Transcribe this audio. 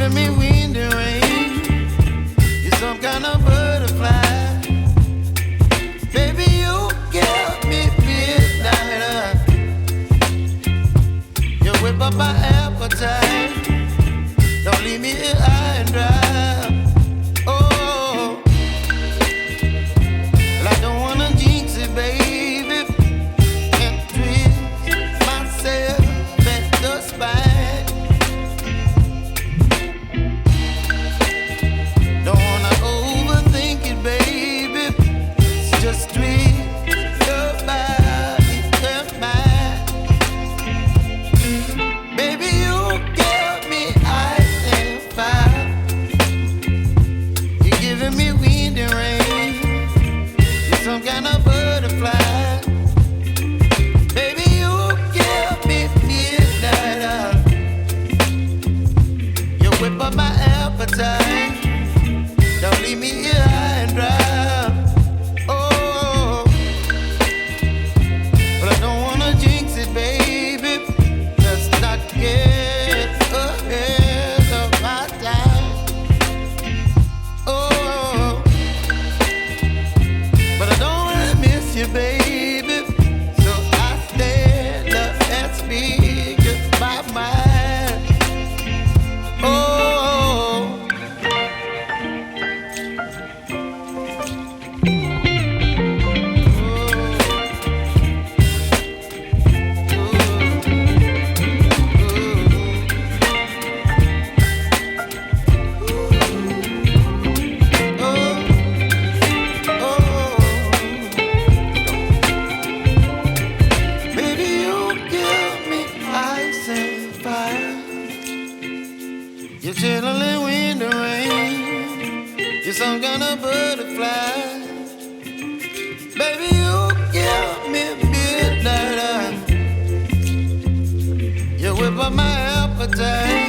giving me wind and rain. You're some kind of butterfly. Baby, you give me midnight. You whip up my appetite. Don't leave me here high and dry. Oh, well, I don't wanna jinx it, baby. Can't twist myself at the spine. Don't wanna overthink it, baby. It's just twist your body and mine. Baby, you give me ice and fire. You're giving me wind and rain. You're some kind of butterfly. Baby, you give me midnight. You whip up my appetite. Don't leave me here high and dry. Oh, but I don't wanna jinx it, baby. Let's not get ahead of my time. Oh, but I don't wanna miss you, baby. So I stand up and speak my mind. Oh. Baby, you give me ice and fire. You're chilling wind and rain. You're some kind of butterfly. Baby, you give me midnight. You whip up my appetite.